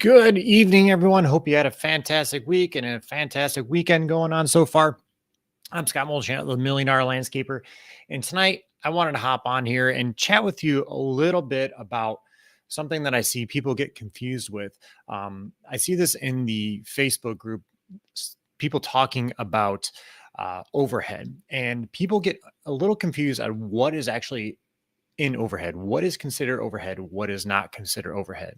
Good evening, everyone. Hope you had a fantastic week and a fantastic weekend going on so far. I'm Scott Molchan, the Million Dollar Landscaper. And tonight I wanted to hop on here and chat with you a little bit about something that I see people get confused with. I see this in the Facebook group, people talking about overhead, and people get a little confused on what is actually in overhead, what is considered overhead, what is not considered overhead.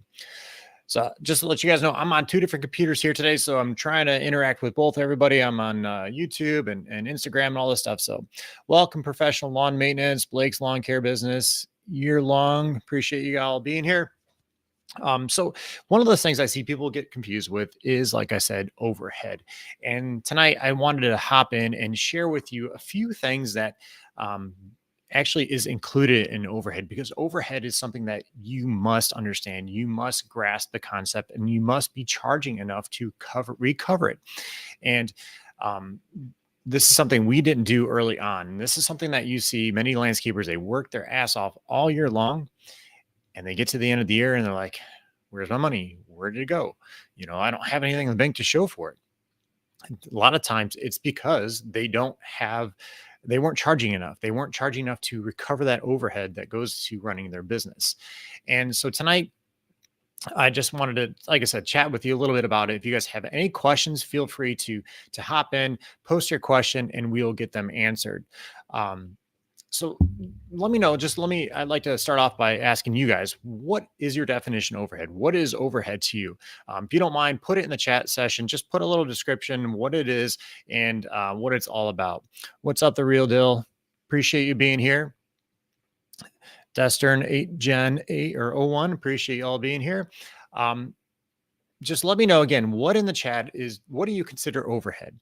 So just to let you guys know, I'm on two different computers here today. So I'm trying to interact with both everybody. I'm on YouTube and Instagram and all this stuff. So welcome, professional lawn maintenance, Blake's Lawn Care Business, year long. Appreciate you all being here. So one of those things I see people get confused with is, like I said, overhead. And tonight I wanted to hop in and share with you a few things that um, actually is included in overhead, because overhead is something that you must understand. You must grasp the concept, and you must be charging enough to recover it. And um, this is something we didn't do early on. And this is something that you see many landscapers, they work their ass off all year long, and they get to the end of the year and they're like, where's my money? Where did it go? I don't have anything in the bank to show for it. A lot of times it's because they weren't charging enough. They weren't charging enough to recover that overhead that goes to running their business. And so tonight, I just wanted to, like I said, chat with you a little bit about it. If you guys have any questions, feel free to hop in, post your question, and we'll get them answered. Um, so let me know. I'd like to start off by asking you guys, what is your definition of overhead? What is overhead to you? If you don't mind, put it in the chat session. Just put a little description, what it is, and what it's all about. What's up, the real deal? Appreciate you being here. Destern 8 Gen 8 or oh 01. Appreciate you all being here. Just let me know again, what in the chat is, what do you consider overhead?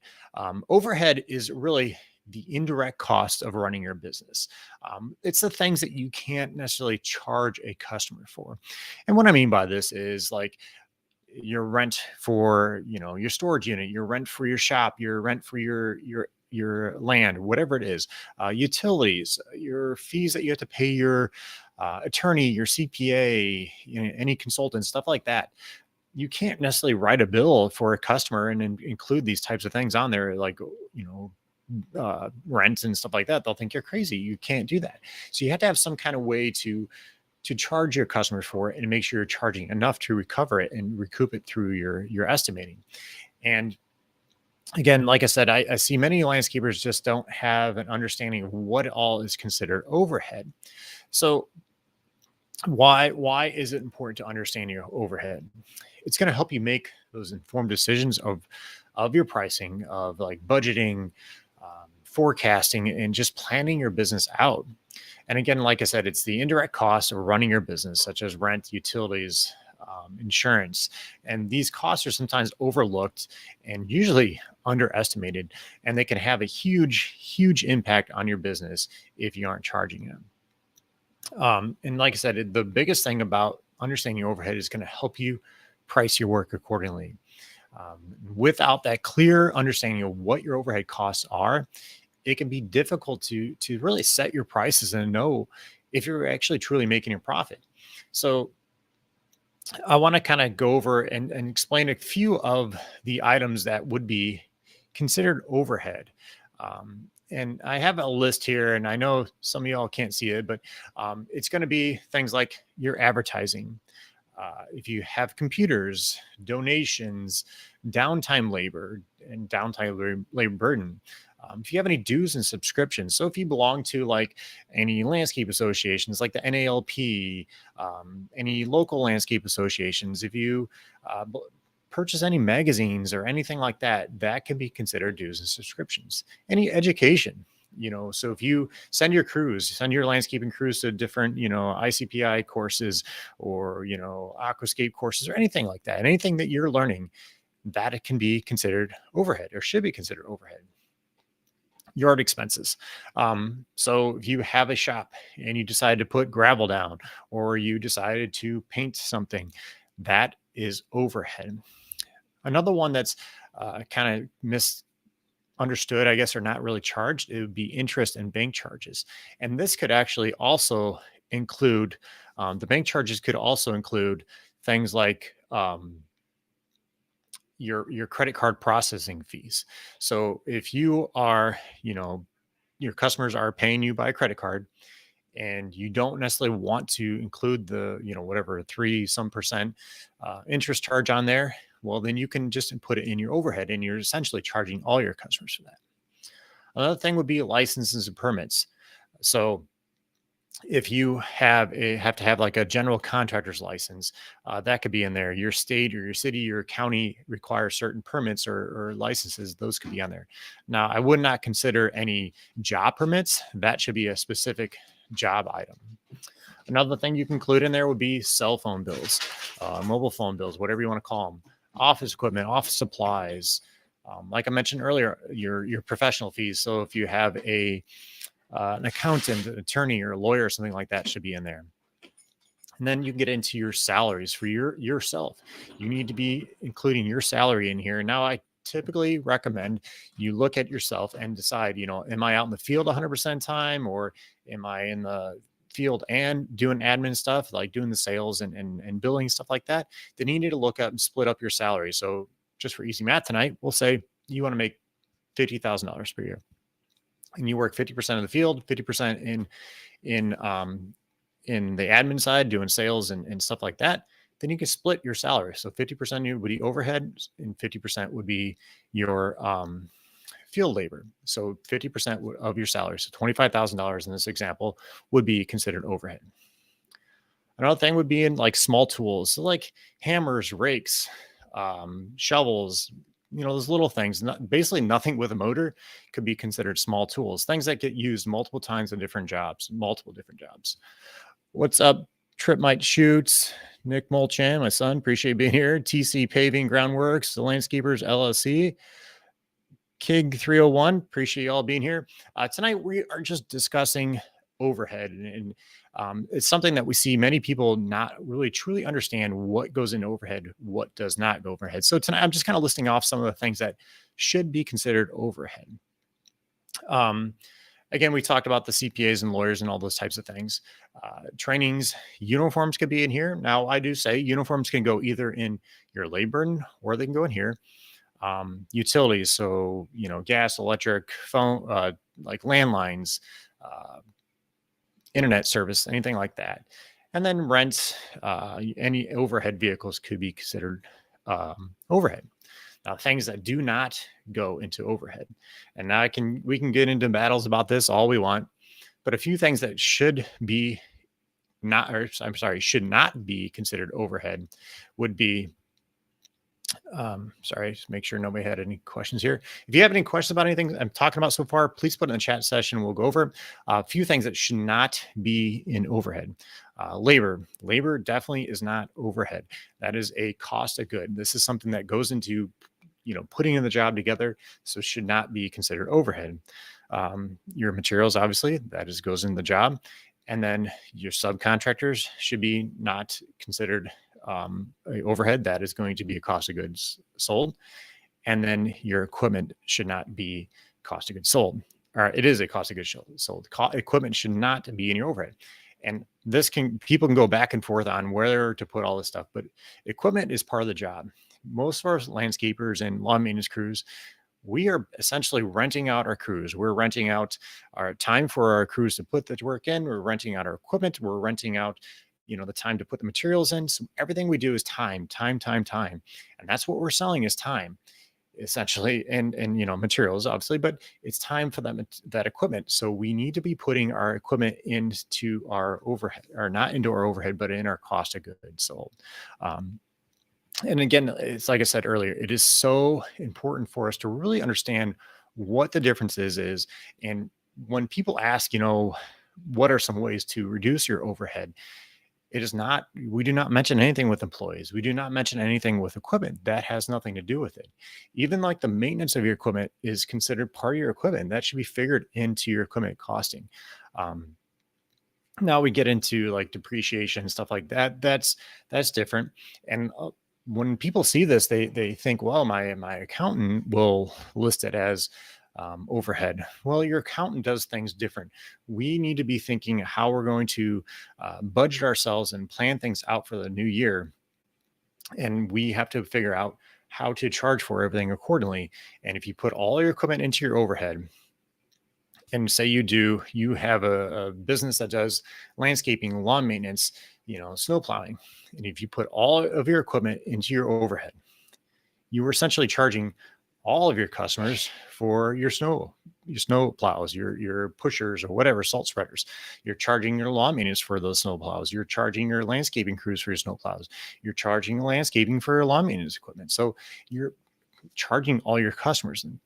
Overhead is really the indirect cost of running your business. It's the things that you can't necessarily charge a customer for. And what I mean by this is like your rent for, your storage unit, your rent for your shop, your rent for your land, whatever it is, utilities, your fees that you have to pay your attorney, your CPA, any consultant, stuff like that. You can't necessarily write a bill for a customer and include these types of things on there, like, rent and stuff like that. They'll think you're crazy. You can't do that. So you have to have some kind of way to charge your customers for it and make sure you're charging enough to recover it and recoup it through your estimating. And again, like I said, I see many landscapers just don't have an understanding of what all is considered overhead. So why is it important to understand your overhead? It's going to help you make those informed decisions of your pricing, of like budgeting, forecasting, and just planning your business out. And again, like I said, it's the indirect costs of running your business, such as rent, utilities, insurance. And these costs are sometimes overlooked and usually underestimated, and they can have a huge impact on your business if you aren't charging them. And like I said, the biggest thing about understanding your overhead is going to help you price your work accordingly. Without that clear understanding of what your overhead costs are, it can be difficult to really set your prices and know if you're actually truly making a profit. So I want to kind of go over and explain a few of the items that would be considered overhead. And I have a list here, and I know some of y'all can't see it, but it's going to be things like your advertising. If you have computers, donations, downtime labor, and downtime labor burden. If you have any dues and subscriptions, so if you belong to like any landscape associations like the NALP, any local landscape associations, if you purchase any magazines or anything like that, that can be considered dues and subscriptions. Any education, so if you send your landscaping crews to different, ICPI courses or, aquascape courses or anything like that, anything that you're learning, that it can be considered overhead or should be considered overhead. Yard expenses. So if you have a shop and you decide to put gravel down or you decided to paint something, that is overhead. Another one that's kind of misunderstood, I guess, or not really charged, it would be interest and bank charges. And this could actually also include, the bank charges could also include things like your credit card processing fees. So if you are, your customers are paying you by credit card, and you don't necessarily want to include the, whatever, 3 some percent interest charge on there, well, then you can just put it in your overhead, and you're essentially charging all your customers for that. Another thing would be licenses and permits. So if you have to have like a general contractor's license, that could be in there. Your state or your city or county requires certain permits or licenses; those could be on there. Now, I would not consider any job permits. That should be a specific job item. Another thing you can include in there would be cell phone bills, mobile phone bills, whatever you want to call them, office equipment, office supplies. Like I mentioned earlier, your professional fees. So if you have an accountant, an attorney, or a lawyer, or something like that, should be in there. And then you can get into your salaries for yourself. You need to be including your salary in here. Now, I typically recommend you look at yourself and decide, am I out in the field 100% time, or am I in the field and doing admin stuff, like doing the sales and billing, stuff like that? Then you need to look up and split up your salary. So just for easy math tonight, we'll say you want to make $50,000 per year, and you work 50% of the field, 50% in the admin side, doing sales and stuff like that. Then you can split your salary. So 50% would be overhead, and 50% would be your field labor. So 50% of your salary, so $25,000 in this example, would be considered overhead. Another thing would be in like small tools, so like hammers, rakes, shovels, those little things. Basically, nothing with a motor could be considered small tools. Things that get used multiple times in different jobs, multiple different jobs. What's up, Trip Might Shoots, Nick Molchan, my son, appreciate being here. TC Paving Groundworks, the Landscapers LLC, Kig 301, appreciate you all being here. Tonight we are just discussing overhead, and it's something that we see many people not really truly understand what goes into overhead, what does not go overhead. So tonight I'm just kind of listing off some of the things that should be considered overhead. Again, we talked about the CPAs and lawyers and all those types of things. Trainings, uniforms could be in here. Now, I do say uniforms can go either in your labor or they can go in here. Utilities, so gas, electric, phone, like landlines, internet service, anything like that. And then rent, any overhead vehicles could be considered overhead. Now, things that do not go into overhead, and now we can get into battles about this all we want, but a few things that should not be considered overhead would be, sorry, just make sure nobody had any questions here. If you have any questions about anything I'm talking about so far, please put it in the chat session. We'll go over a few things that should not be in overhead. Labor definitely is not overhead. That is a cost of good. This is something that goes into, putting in the job together. So should not be considered overhead. Your materials, obviously, goes in the job. And then your subcontractors should be not considered overhead. That is going to be a cost of goods sold. And then your equipment should not be cost of goods sold. Or it is a cost of goods sold. Equipment should not be in your overhead. And people can go back and forth on where to put all this stuff, but equipment is part of the job. Most of our landscapers and lawn maintenance crews, we are essentially renting out our crews. We're renting out our time for our crews to put the work in. We're renting out our equipment. We're renting out, the time to put the materials in. So everything we do is time. And that's what we're selling is time, essentially, and materials, obviously, but it's time for that equipment. So we need to be putting our equipment into our overhead, or not into our overhead, but in our cost of goods sold. And again, it's like I said earlier, it is so important for us to really understand what the difference is. And when people ask, what are some ways to reduce your overhead? We do not mention anything with employees. We do not mention anything with equipment. That has nothing to do with it. Even like the maintenance of your equipment is considered part of your equipment. That should be figured into your equipment costing. Now we get into like depreciation and stuff like that. That's different. And when people see this, they think, well, my accountant will list it as overhead. Well, your accountant does things different. We need to be thinking how we're going to budget ourselves and plan things out for the new year. And we have to figure out how to charge for everything accordingly. And if you put all your equipment into your overhead, and say you have a business that does landscaping, lawn maintenance, snow plowing, and if you put all of your equipment into your overhead, you were essentially charging all of your customers for your snow plows, your pushers or whatever, salt spreaders. You're charging your lawn maintenance for those snow plows. You're charging your landscaping crews for your snow plows. You're charging landscaping for your lawn maintenance equipment. So you're charging all your customers. And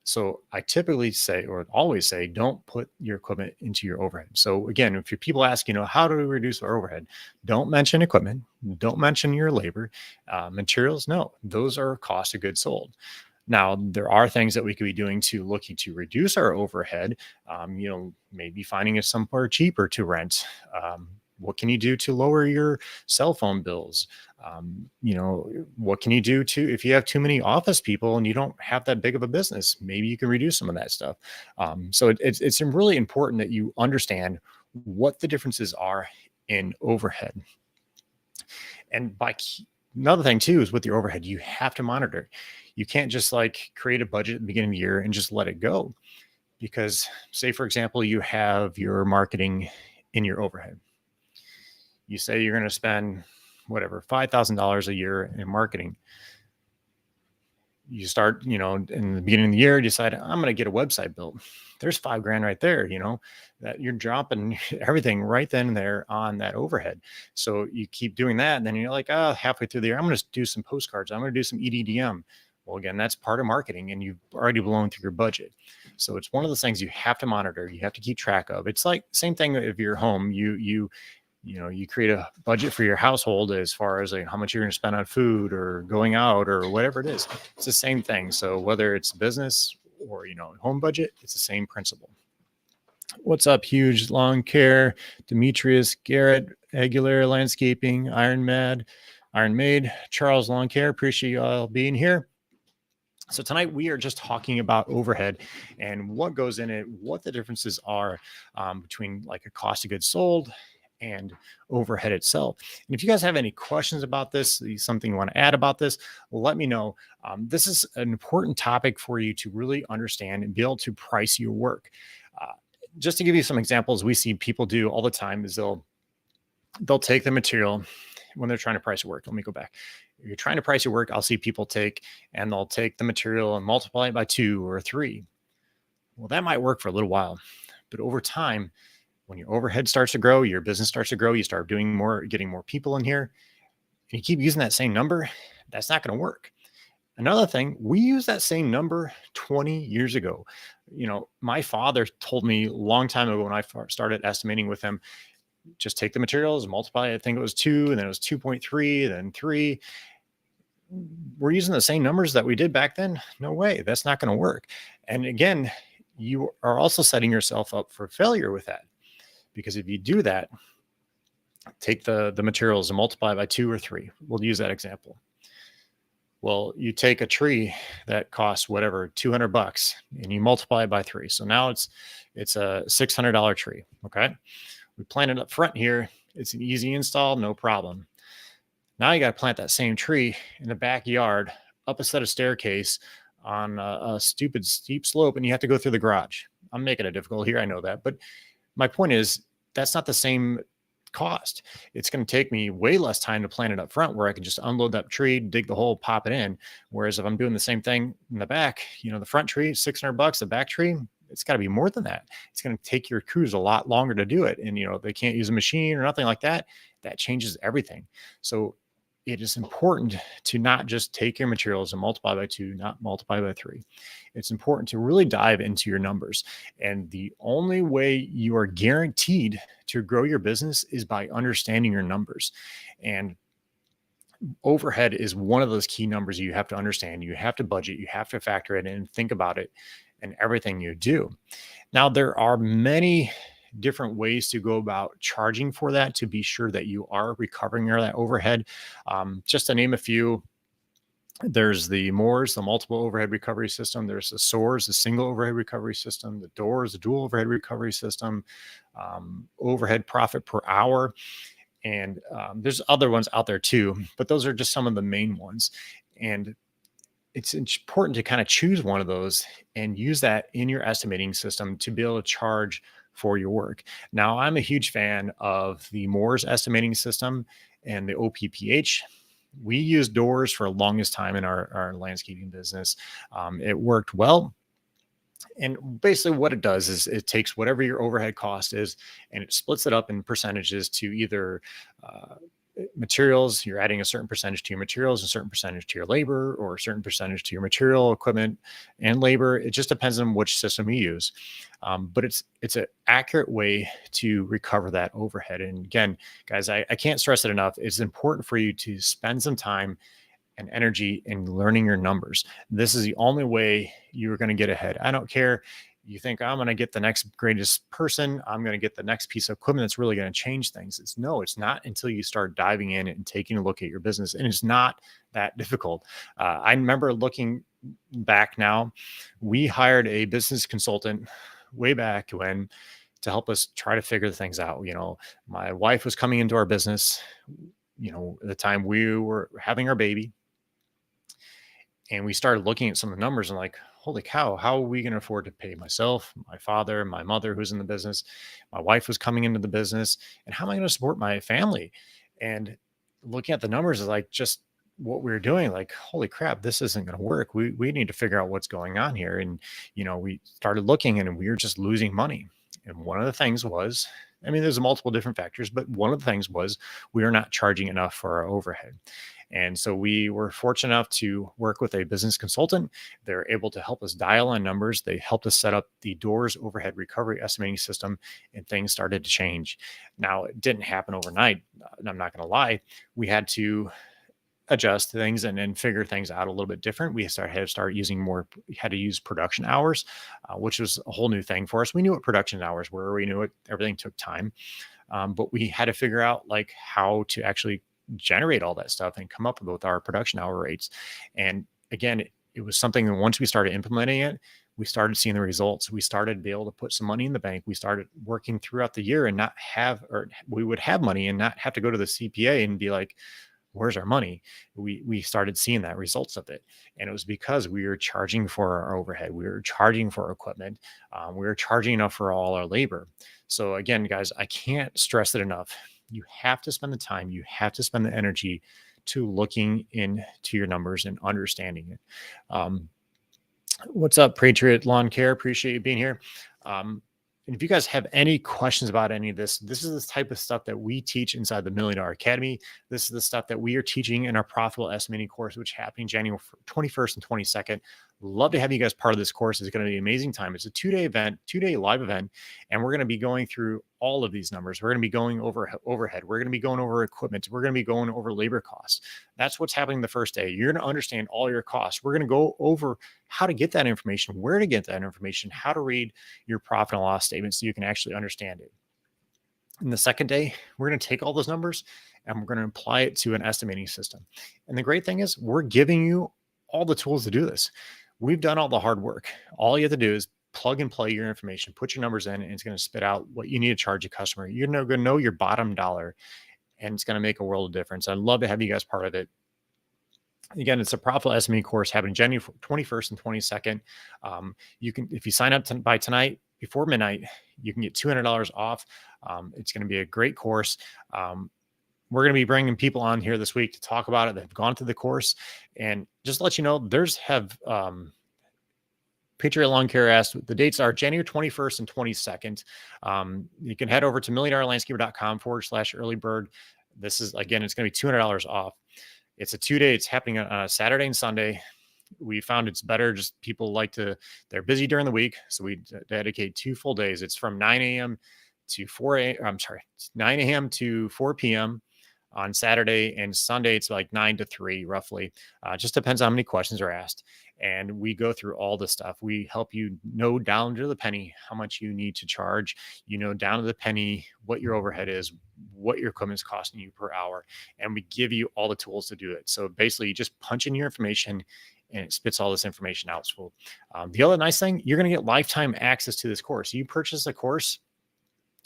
so I typically say, or always say, don't put your equipment into your overhead. So again, if your people ask, how do we reduce our overhead? Don't mention equipment. Don't mention your labor, materials. No, those are cost of goods sold. Now, there are things that we could be doing to looking to reduce our overhead. Maybe finding it somewhere cheaper to rent. What can you do to lower your cell phone bills? What can you do to, if you have too many office people and you don't have that big of a business, maybe you can reduce some of that stuff. So it's really important that you understand what the differences are in overhead. And another thing too is with your overhead, you have to monitor. You can't just like create a budget at the beginning of the year and just let it go. Because say, for example, you have your marketing in your overhead. You say you're going to spend whatever, $5,000 a year in marketing. You start, in the beginning of the year, decide I'm going to get a website built. There's $5,000 right there, that you're dropping everything right then and there on that overhead. So you keep doing that. And then you're like, halfway through the year, I'm going to do some postcards. I'm going to do some EDDM. Well, again, that's part of marketing and you've already blown through your budget. So it's one of those things you have to monitor. You have to keep track of. It's like same thing if you're home, you create a budget for your household as far as like how much you're going to spend on food or going out or whatever it is. It's the same thing. So whether it's business or, home budget, it's the same principle. What's up, Huge Lawn Care, Demetrius, Garrett, Aguilera Landscaping, Iron Maid, Charles Lawn Care. Appreciate you all being here. So tonight we are just talking about overhead and what goes in it, what the differences are between like a cost of goods sold and overhead itself. And if you guys have any questions about this, something you want to add about this, let me know. This is an important topic for you to really understand and be able to price your work. Just to give you some examples, we see people do all the time is they'll take the material when they're trying to price your work. Let me go back. If you're trying to price your work, I'll see people they'll take the material and multiply it by 2 or 3. Well, that might work for a little while, but over time, when your overhead starts to grow, your business starts to grow, you start doing more, getting more people in here, and you keep using that same number, that's not going to work. Another thing, we used that same number 20 years ago. My father told me a long time ago when I started estimating with him, just take the materials, multiply, I think it was 2, and then it was 2.3, then 3. We're using the same numbers that we did back then. No way, that's not going to work. And again, you are also setting yourself up for failure with that. Because if you do that, take the materials and multiply by 2 or 3. We'll use that example. Well, you take a tree that costs whatever, $200 and you multiply it by 3. So now it's a $600 tree. Okay. We plant it up front here. It's an easy install, no problem. Now you got to plant that same tree in the backyard, up a set of staircase on a stupid steep slope, and you have to go through the garage. I'm making it difficult here. I know that. But my point is, that's not the same cost. It's going to take me way less time to plant it up front where I can just unload that tree, dig the hole, pop it in. Whereas if I'm doing the same thing in the back, the front tree, $600, the back tree, it's got to be more than that. It's going to take your crews a lot longer to do it. And, they can't use a machine or nothing like that. That changes everything. So it is important to not just take your materials and multiply by 2, not multiply by 3. It's important to really dive into your numbers. And the only way you are guaranteed to grow your business is by understanding your numbers. And overhead is one of those key numbers you have to understand. You have to budget, you have to factor it in and think about it in everything you do. Now, there are many different ways to go about charging for that to be sure that you are recovering that overhead. Just to name a few, there's the MORS, the multiple overhead recovery system. There's the SOARS, the single overhead recovery system. The DOORS, the dual overhead recovery system. Overhead profit per hour. And there's other ones out there too, but those are just some of the main ones. And it's important to kind of choose one of those and use that in your estimating system to be able to charge for your work. Now, I'm a huge fan of the Moore's estimating system and the OPPH. We used doors for the longest time in our landscaping business. It worked well. And basically, what it does is it takes whatever your overhead cost is and it splits it up in percentages to either uh, materials, you're adding a certain percentage to your materials, a certain percentage to your labor, or a certain percentage to your material, equipment, and labor. It just depends on which system you use. But it's an accurate way to recover that overhead. And again, guys, I can't stress it enough. It's important for you to spend some time and energy in learning your numbers. This is the only way you're going to get ahead. I don't care. You think I'm going to get the next greatest person, I'm going to get the next piece of equipment that's really going to change things. It's no, it's not until you start diving in and taking a look at your business. And it's not that difficult. I remember looking back now, we hired a business consultant way back when to help us try to figure things out. My wife was coming into our business, at the time we were having our baby, and we started looking at some of the numbers and like, holy cow, how are we going to afford to pay myself, my father, my mother, who's in the business? My wife was coming into the business, and how am I going to support my family? And looking at the numbers is like just what we were doing, like, holy crap, this isn't going to work. We need to figure out what's going on here. And, we started looking and we were just losing money. And one of the things was, I mean, there's multiple different factors, but one of the things was we were not charging enough for our overhead. And so we were fortunate enough to work with a business consultant. They're able to help us dial in numbers. They helped us set up the doors overhead recovery estimating system, and things started to change. Now, it didn't happen overnight. And I'm not going to lie. We had to adjust things and then figure things out a little bit different. Had to start using more, we had to use production hours, which was a whole new thing for us. We knew what production hours were. We knew it, everything took time. But we had to figure out like how to actually generate all that stuff and come up with our production hour rates. And again, it was something that once we started implementing it, we started seeing the results. We started to be able to put some money in the bank. We started working throughout the year and not have, or we would have money and not have to go to the CPA and be like, where's our money? We started seeing that results of it. And it was because we were charging for our overhead. We were charging for our equipment. We were charging enough for all our labor. So again, guys, I can't stress it enough. You have to spend the time, you have to spend the energy to looking into your numbers and understanding it. What's up, Patriot Lawn Care? Appreciate you being here. And if you guys have any questions about any of this, this is the type of stuff that we teach inside the Million Dollar Academy. This is the stuff that we are teaching in our profitable estimating course, which happening January 21st and 22nd. Love to have you guys part of this course. It's going to be an amazing time. It's a 2-day event, 2-day live event, and we're going to be going through all of these numbers. We're going to be going over overhead. We're going to be going over equipment. We're going to be going over labor costs. That's what's happening the first day. You're going to understand all your costs. We're going to go over how to get that information, where to get that information, how to read your profit and loss statement so you can actually understand it. And the second day, we're going to take all those numbers and we're going to apply it to an estimating system. And the great thing is we're giving you all the tools to do this. We've done all the hard work. All you have to do is plug and play your information, put your numbers in, and it's going to spit out what you need to charge a customer. You're going to know your bottom dollar, and it's going to make a world of difference. I'd love to have you guys part of it. Again, it's a profitable SME course happening January 21st and 22nd. You can, if you sign up by tonight before midnight, you can get $200 off. It's going to be a great course. We're going to be bringing people on here this week to talk about it. They've gone through the course, and just to let you know, Patriot Lawn Care asked, the dates are January 21st and 22nd. You can head over to milliondollarlandscaper.com/early bird. This is, again, it's going to be $200 off. It's a 2-day. It's happening on Saturday and Sunday. We found it's better. Just people they're busy during the week. So we dedicate 2 full days. It's from 9 a.m. to 9 a.m. to 4 p.m. on Saturday, and Sunday it's like 9 to 3 roughly. Just depends on how many questions are asked. And we go through all the stuff. We help you know down to the penny how much you need to charge, down to the penny what your overhead is, what your equipment's costing you per hour. And we give you all the tools to do it. So basically you just punch in your information and it spits all this information out. So the other nice thing, you're going to get lifetime access to this course. You purchase a course,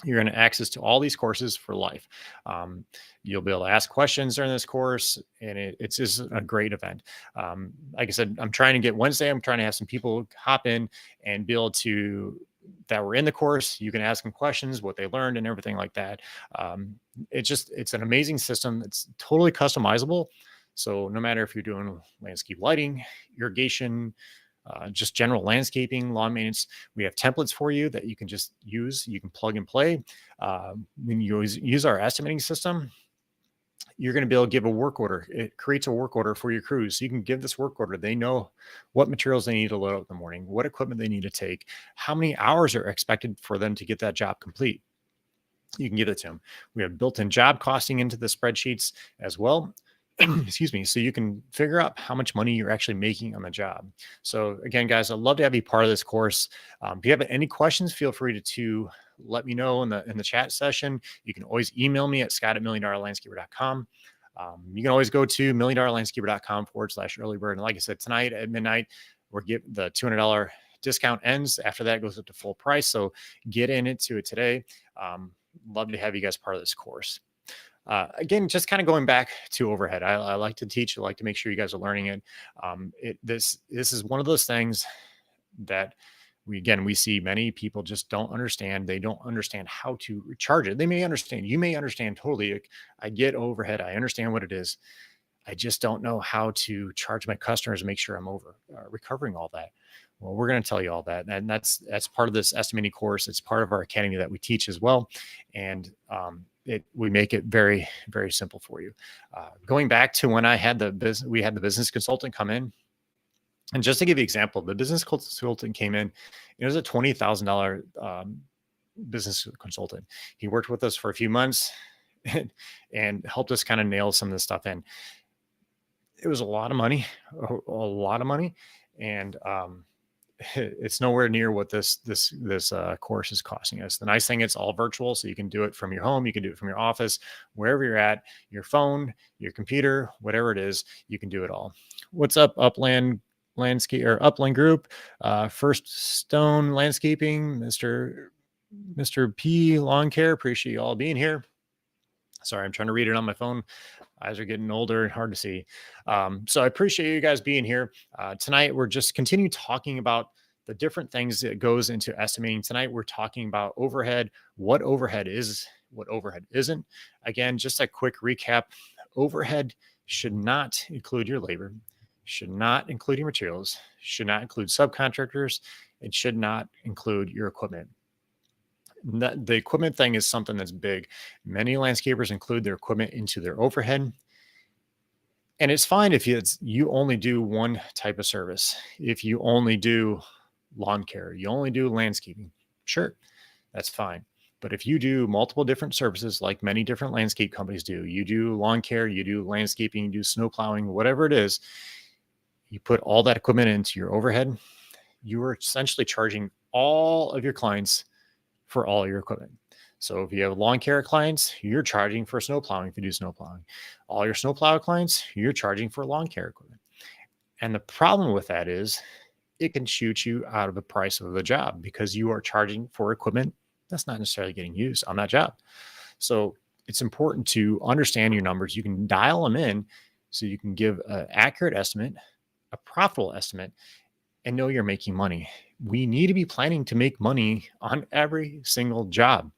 You're going to access to all these courses for life. Um, you'll be able to ask questions during this course, and it's just a great event. Like I said, I'm trying to get Wednesday. I'm trying to have some people hop in and be able to that were in the course. You can ask them questions, what they learned, and everything like that. Um, it's an amazing system. It's totally customizable. So no matter if you're doing landscape lighting, irrigation, just general landscaping, lawn maintenance. We have templates for you that you can just use. You can plug and play. When you use our estimating system, you're going to be able to give a work order. It creates a work order for your crews. So you can give this work order. They know what materials they need to load up in the morning, what equipment they need to take, how many hours are expected for them to get that job complete. You can give it to them. We have built-in job costing into the spreadsheets as well. Excuse me. So you can figure out how much money you're actually making on the job. So again, guys, I'd love to have you part of this course. If you have any questions, feel free to let me know in the chat session. You can always email me at scott@milliondollarlandscaper.com. You can always go to milliondollarlandscaper.com/early bird. And like I said, tonight at midnight, we're getting the $200 discount ends. After that, it goes up to full price. So get into it today. Love to have you guys part of this course. Again, just kind of going back to overhead. I like to teach. I like to make sure you guys are learning it. This is one of those things that we see many people just don't understand. They don't understand how to charge it. They may understand. You may understand totally. Like, I get overhead. I understand what it is. I just don't know how to charge my customers and make sure I'm recovering all that. Well, we're going to tell you all that, and that's part of this estimating course. It's part of our academy that we teach as well, and we make it very, very simple for you. Going back to when I had we had the business consultant come in, and just to give you an example, the business consultant came in. It was a $20,000 business consultant. He worked with us for a few months and helped us kind of nail some of this stuff in. It was a lot of money, and it's nowhere near what this course is costing us. The nice thing, it's all virtual, so you can do it from your home, you can do it from your office, wherever you're at, your phone, your computer, whatever it is, you can do it all. What's up, Upland Landscape or Upland Group, First Stone Landscaping, Mr. P Lawn Care? Appreciate you all being here. Sorry, I'm trying to read it on my phone. Eyes are getting older and hard to see. So I appreciate you guys being here. Tonight, we're just continue talking about the different things that goes into estimating. Tonight, we're talking about overhead, what overhead is, what overhead isn't. Again, just a quick recap. Overhead should not include your labor, should not include your materials, should not include subcontractors, it should not include your equipment. The equipment thing is something that's big. Many landscapers include their equipment into their overhead. And it's fine if you only do one type of service. If you only do lawn care, you only do landscaping, sure, that's fine. But if you do multiple different services, like many different landscape companies do, you do lawn care, you do landscaping, you do snow plowing, whatever it is, you put all that equipment into your overhead, you are essentially charging all of your clients for all your equipment. So if you have lawn care clients, you're charging for snow plowing if you do snow plowing. All your snow plow clients, you're charging for lawn care equipment. And the problem with that is it can shoot you out of the price of the job because you are charging for equipment that's not necessarily getting used on that job. So it's important to understand your numbers. You can dial them in so you can give an accurate estimate, a profitable estimate, and know you're making money. We need to be planning to make money on every single job.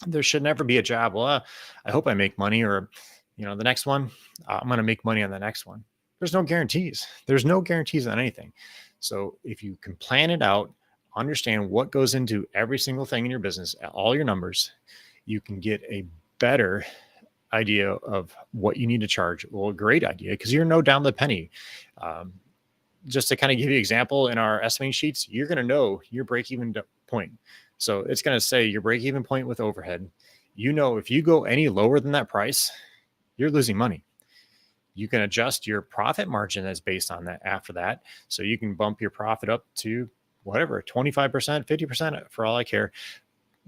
There should never be a job, well, I hope I make money, or, the next one, I'm going to make money on the next one. There's no guarantees. There's no guarantees on anything. So if you can plan it out, understand what goes into every single thing in your business, all your numbers, you can get a better idea of what you need to charge. Well, a great idea, because you're no down the penny. Just to kind of give you an example, in our estimating sheets, you're going to know your break-even point. So it's going to say your break-even point with overhead. If you go any lower than that price, you're losing money. You can adjust your profit margin that's based on that after that. So you can bump your profit up to whatever, 25%, 50% for all I care.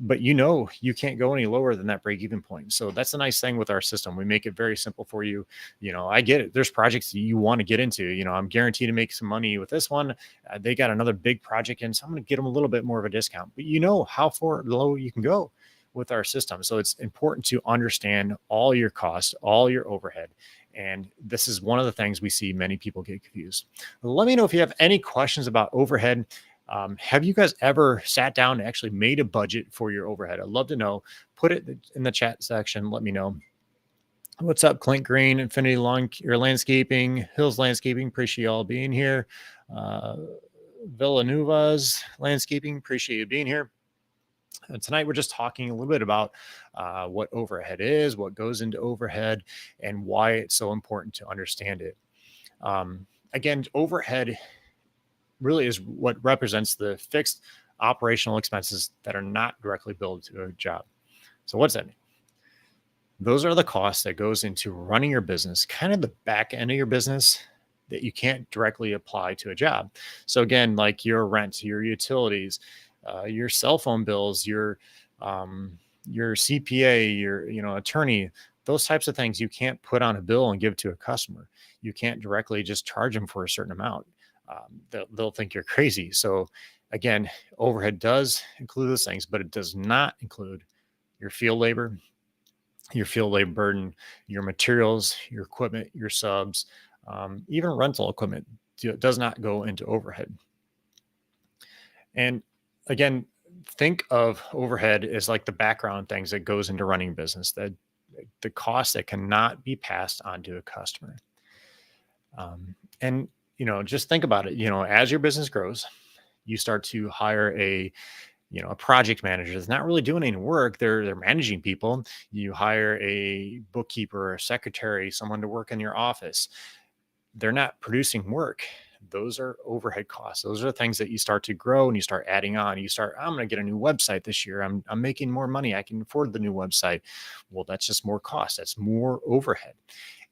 But you can't go any lower than that break-even point. So that's the nice thing with our system. We make it very simple for you. I get it. There's projects that you want to get into. I'm guaranteed to make some money with this one. They got another big project in, so I'm going to get them a little bit more of a discount. But how far low you can go. with our system. So it's important to understand all your costs, all your overhead. And this is one of the things we see many people get confused. Let me know if you have any questions about overhead. Have you guys ever sat down and actually made a budget for your overhead? I'd love to know. Put it in the chat section. Let me know. What's up, Clint Green, Infinity Lawn or Landscaping, Hills Landscaping? Appreciate y'all being here. Villanuva's Landscaping, appreciate you being here. And tonight we're just talking a little bit about what overhead is, what goes into overhead, and why it's so important to understand it. Again, overhead really is what represents the fixed operational expenses that are not directly billed to a job. So what's that mean? Those are the costs that goes into running your business, kind of the back end of your business that you can't directly apply to a job. So again, like your rent, your utilities, your cell phone bills, your CPA, your attorney, those types of things you can't put on a bill and give to a customer. You can't directly just charge them for a certain amount. They'll think you're crazy. So again, overhead does include those things, but it does not include your field labor, burden, your materials, your equipment, your subs, even rental equipment does not go into overhead. And again, think of overhead as like the background things that goes into running business, that the cost that cannot be passed on to a customer. And just think about it. As your business grows, you start to hire a project manager that's not really doing any work. They're managing people. You hire a bookkeeper, a secretary, someone to work in your office. They're not producing work. Those are overhead costs. Those are things that you start to grow and you start adding on. I'm going to get a new website this year. I'm making more money. I can afford the new website. Well, that's just more cost. That's more overhead.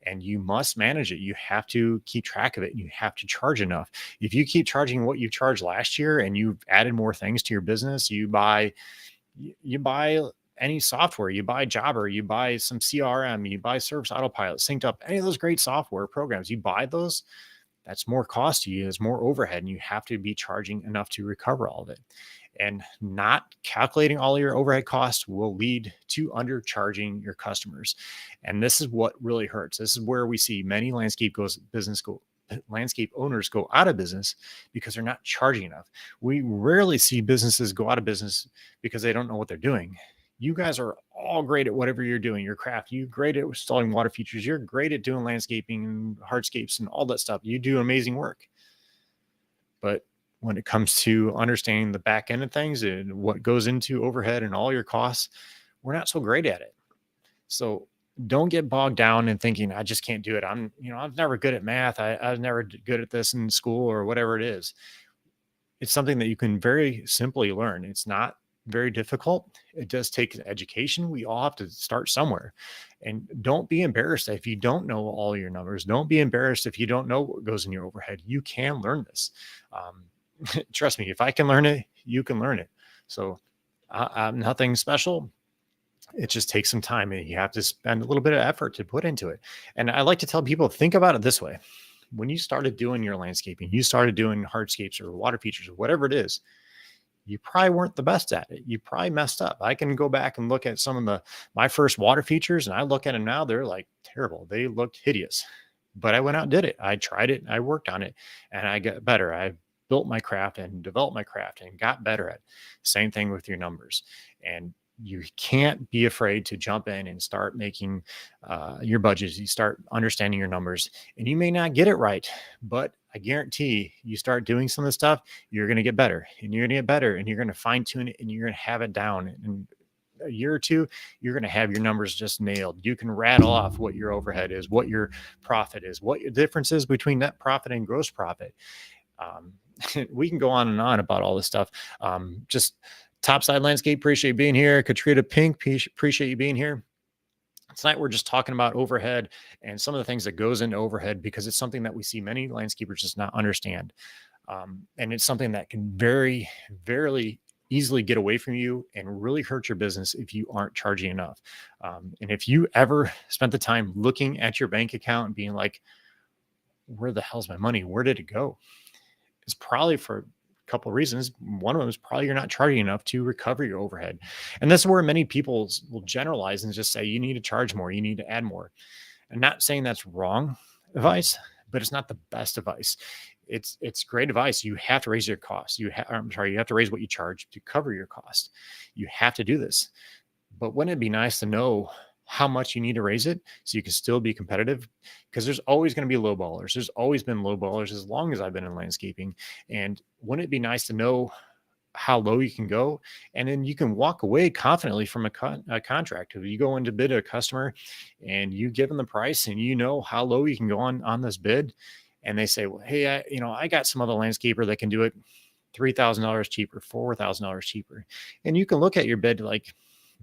And you must manage it. You have to keep track of it. And you have to charge enough. If you keep charging what you charged last year and you've added more things to your business, you buy any software, you buy Jobber, you buy some CRM, you buy Service Autopilot, Synced Up, any of those great software programs, you buy those, that's more cost to you. It's more overhead, and you have to be charging enough to recover all of it. And not calculating all your overhead costs will lead to undercharging your customers. And this is what really hurts. This is where we see many landscape owners go out of business because they're not charging enough. We rarely see businesses go out of business because they don't know what they're doing. You guys are all great at whatever you're doing, your craft. You're great at installing water features. You're great at doing landscaping and hardscapes and all that stuff. You do amazing work. But when it comes to understanding the back end of things and what goes into overhead and all your costs, we're not so great at it. So don't get bogged down in thinking, I just can't do it. I'm never good at math. I was never good at this in school or whatever it is. It's something that you can very simply learn. It's not very difficult. It does take an education. We all have to start somewhere. And don't be embarrassed if you don't know all your numbers. Don't be embarrassed if you don't know what goes in your overhead. You can learn this. Trust me, if I can learn it, you can learn it. So I'm nothing special. It just takes some time and you have to spend a little bit of effort to put into it. And I like to tell people, think about it this way. When you started doing your landscaping, you started doing hardscapes or water features or whatever it is, you probably weren't the best at it. You probably messed up. I can go back and look at some of my first water features and I look at them now, they're like terrible. They looked hideous, but I went out and did it. I tried it. I worked on it and I got better. I built my craft and developed my craft and got better at it. Same thing with your numbers. And you can't be afraid to jump in and start making your budgets. You start understanding your numbers and you may not get it right, but I guarantee you start doing some of the stuff, you're going to get better and you're going to get better and you're going to fine tune it and you're going to have it down. In a year or two, you're going to have your numbers just nailed. You can rattle off what your overhead is, what your profit is, what your difference is between net profit and gross profit. We can go on and on about all this stuff. Just Topside Landscape, appreciate you being here. Katrina Pink, appreciate you being here. Tonight, we're just talking about overhead and some of the things that goes into overhead because it's something that we see many landscapers just not understand. And it's something that can very, very easily get away from you and really hurt your business if you aren't charging enough. And if you ever spent the time looking at your bank account and being like, where the hell's my money? Where did it go? It's probably for couple of reasons. One of them is probably you're not charging enough to recover your overhead. And that's where many people will generalize and just say, you need to charge more, you need to add more. I'm not saying that's wrong advice, but it's not the best advice. It's great advice. You have to raise your costs. I'm sorry, you have to raise what you charge to cover your cost. You have to do this. But wouldn't it be nice to know how much you need to raise it so you can still be competitive? Because there's always going to be low ballers. There's always been low ballers as long as I've been in landscaping. And wouldn't it be nice to know how low you can go, and then you can walk away confidently from a contract? If you go in to bid a customer and you give them the price and you know how low you can go on this bid, and they say, well, hey, I got some other landscaper that can do it $3,000 cheaper, $4,000 cheaper, and you can look at your bid like,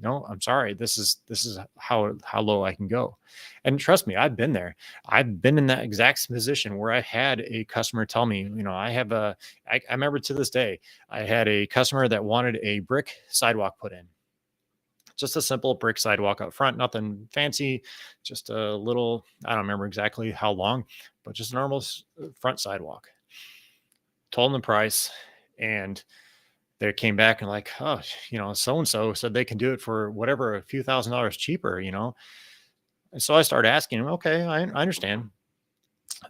no, I'm sorry, this is how low I can go. And trust me, I've been there. I've been in that exact position where I had a customer tell me, I remember to this day, I had a customer that wanted a brick sidewalk put in, just a simple brick sidewalk up front, nothing fancy, just a little, I don't remember exactly how long, but just a normal front sidewalk. Told them the price, and they came back and like, oh, so and so said they can do it for whatever, a few $1,000s cheaper. And so I started asking him, okay, I understand.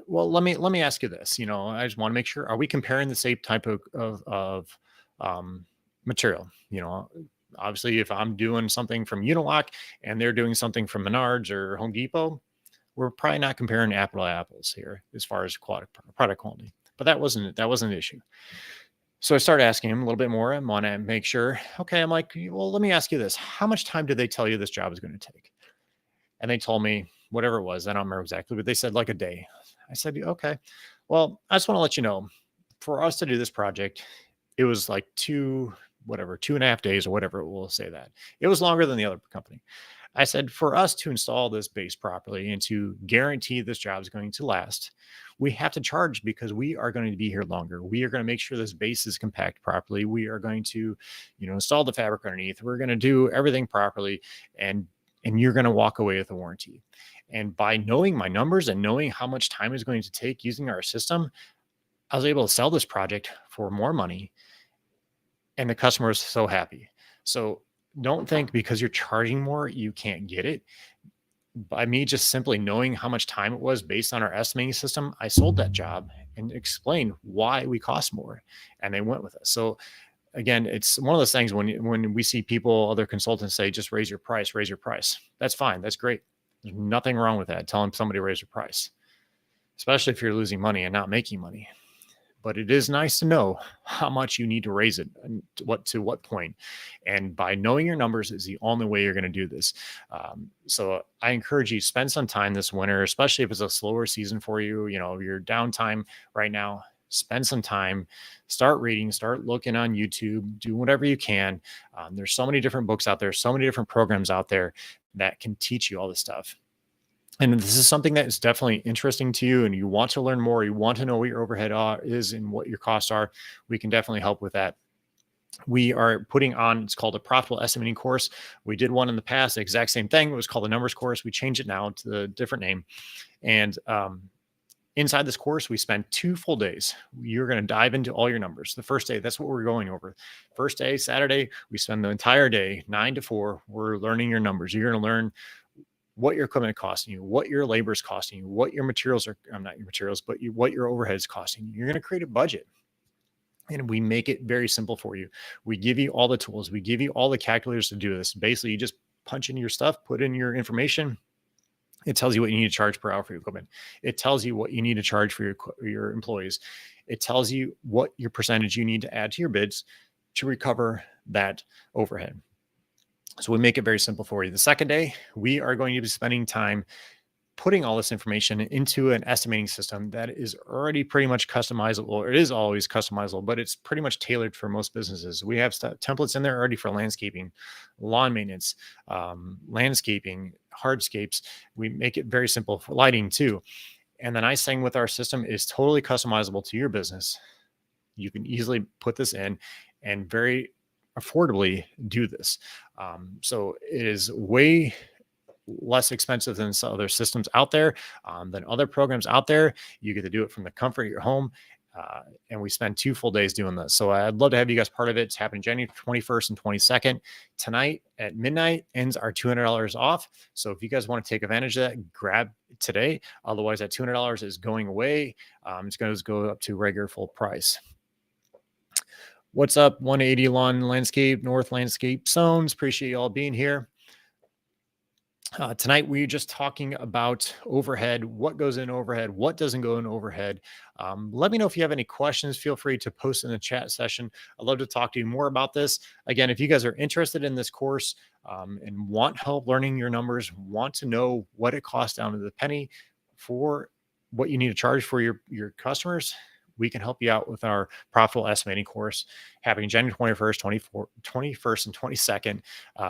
Well, let me ask you this. I just want to make sure, are we comparing the same type of material? Obviously, if I'm doing something from Unilock and they're doing something from Menards or Home Depot, we're probably not comparing apple to apples here as far as product quality. But that wasn't an issue. So I started asking him a little bit more. I want to make sure. Okay, I'm like, well, let me ask you this: how much time did they tell you this job is going to take? And they told me whatever it was. I don't remember exactly, but they said like a day. I said, okay. Well, I just want to let you know, for us to do this project, it was like 2.5 days or whatever. It will say that it was longer than the other company. I said, for us to install this base properly and to guarantee this job is going to last, we have to charge because we are going to be here longer. We are going to make sure this base is compact properly. We are going to, install the fabric underneath. We're going to do everything properly, and you're going to walk away with a warranty. And by knowing my numbers and knowing how much time it's going to take using our system, I was able to sell this project for more money, and the customer is so happy. So don't think because you're charging more, you can't get it. By me just simply knowing how much time it was based on our estimating system, I sold that job and explained why we cost more, and they went with us. So again, it's one of those things when we see people, other consultants say, just raise your price, raise your price. That's fine. That's great. There's nothing wrong with that. Telling somebody to raise your price, especially if you're losing money and not making money. But it is nice to know how much you need to raise it and to what point. And by knowing your numbers is the only way you're going to do this. So I encourage you, spend some time this winter, especially if it's a slower season for you. Your downtime right now, spend some time, start reading, start looking on YouTube, do whatever you can. There's so many different books out there, so many different programs out there that can teach you all this stuff. And this is something that is definitely interesting to you and you want to learn more, you want to know what your overhead is and what your costs are, we can definitely help with that. We are putting on, it's called a profitable estimating course. We did one in the past, the exact same thing. It was called the numbers course. We changed it now to a different name. And inside this course, we spend 2 full days. You're going to dive into all your numbers. The first day, that's what we're going over. First day, Saturday, we spend the entire day, 9 to 4. We're learning your numbers. You're going to learn what your equipment costing you, what your labor is costing you, what your materials are, not your materials, but what your overhead is costing you. You're going to create a budget. And we make it very simple for you. We give you all the tools. We give you all the calculators to do this. Basically, you just punch in your stuff, put in your information. It tells you what you need to charge per hour for your equipment. It tells you what you need to charge for your employees. It tells you what your percentage you need to add to your bids to recover that overhead. So we make it very simple for you. The second day, we are going to be spending time putting all this information into an estimating system that is already pretty much customizable. It is always customizable, but it's pretty much tailored for most businesses. We have templates in there already for landscaping, lawn maintenance, landscaping, hardscapes. We make it very simple for lighting too. And the nice thing with our system is totally customizable to your business. You can easily put this in and very affordably do this. So it is way less expensive than some other systems out there, than other programs out there. You get to do it from the comfort of your home. And we spend 2 full days doing this. So I'd love to have you guys part of it. It's happening January 21st and 22nd. Tonight at midnight ends our $200 off. So if you guys want to take advantage of that, grab today. Otherwise, that $200 is going away. It's going to go up to regular full price. What's up? 180 Lawn Landscape, North Landscape Zones. Appreciate you all being here. Tonight, we're just talking about overhead, what goes in overhead, what doesn't go in overhead. Let me know if you have any questions. Feel free to post in the chat session. I'd love to talk to you more about this. Again, if you guys are interested in this course and want help learning your numbers, want to know what it costs down to the penny for what you need to charge for your customers, we can help you out with our profitable estimating course happening January 21st, 21st, and 22nd.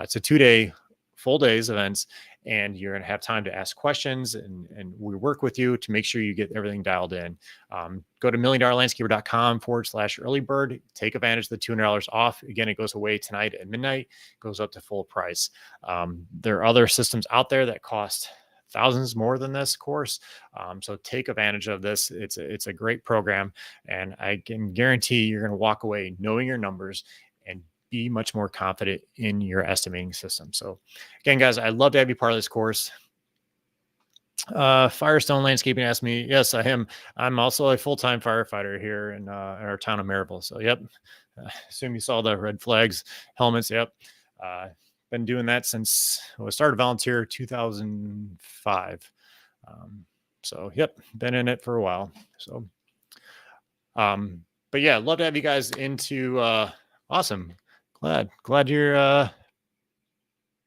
It's a 2-day full days events, and you're going to have time to ask questions, and we work with you to make sure you get everything dialed in. Go to milliondollarlandscaper.com/early bird. Take advantage of the $200 off. Again, it goes away tonight at midnight, goes up to full price. There are other systems out there that cost thousands more than this course. So take advantage of this. It's a great program, and I can guarantee you're going to walk away knowing your numbers and be much more confident in your estimating system. So again, guys, I'd love to have you part of this course. Firestone Landscaping asked me, yes, I am. I'm also a full-time firefighter here in our town of Maryville. So yep. Assume you saw the red flags, helmets. Yep. Been doing that since I started volunteer 2005. So yep, been in it for a while. So, but yeah, love to have you guys into, awesome. Glad you're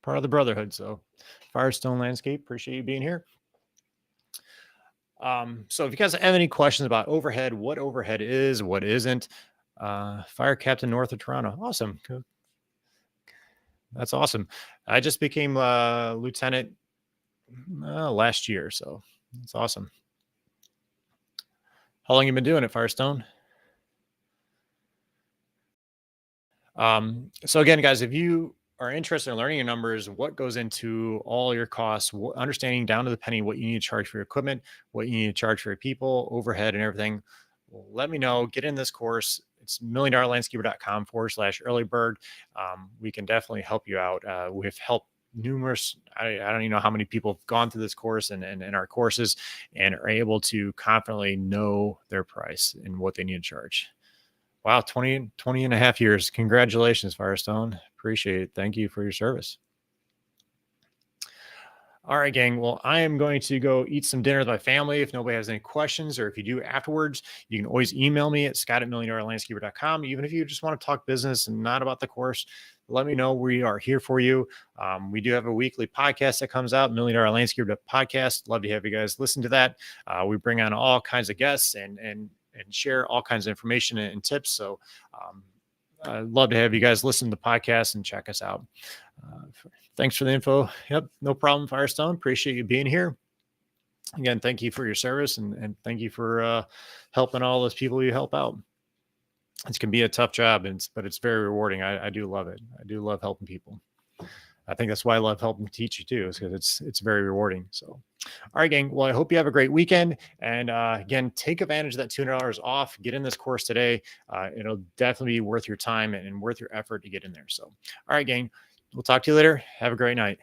part of the brotherhood. So Firestone Landscape, appreciate you being here. So if you guys have any questions about overhead, what overhead is, what isn't, Fire Captain north of Toronto. Awesome. That's awesome. I just became a lieutenant last year. So that's awesome. How long have you been doing it, Firestone? So again, guys, if you are interested in learning your numbers, what goes into all your costs, understanding down to the penny what you need to charge for your equipment, what you need to charge for your people, overhead, and everything, well, let me know. Get in this course. It's milliondollarlandscaper.com/early bird. We can definitely help you out. We've helped numerous, I don't even know how many people have gone through this course and our courses and are able to confidently know their price and what they need to charge. Wow, 20 and a half years. Congratulations, Firestone. Appreciate it. Thank you for your service. All right, gang. Well, I am going to go eat some dinner with my family. If nobody has any questions, or if you do afterwards, you can always email me at scott@milliondollarlandscaper.com. Even if you just want to talk business and not about the course, let me know. We are here for you. We do have a weekly podcast that comes out, Million Dollar Landscaper Podcast. Love to have you guys listen to that. We bring on all kinds of guests and share all kinds of information and tips. So I'd love to have you guys listen to the podcast and check us out. Thanks for the info. Yep, no problem, Firestone. Appreciate you being here. Again, thank you for your service and thank you for helping all those people you help out. It can be a tough job, but it's very rewarding. I do love it. I do love helping people. I think that's why I love helping teach you too, is because it's very rewarding. So, all right, gang. Well, I hope you have a great weekend. And again, take advantage of that $200 off. Get in this course today. It'll definitely be worth your time and worth your effort to get in there. So, all right, gang. We'll talk to you later. Have a great night.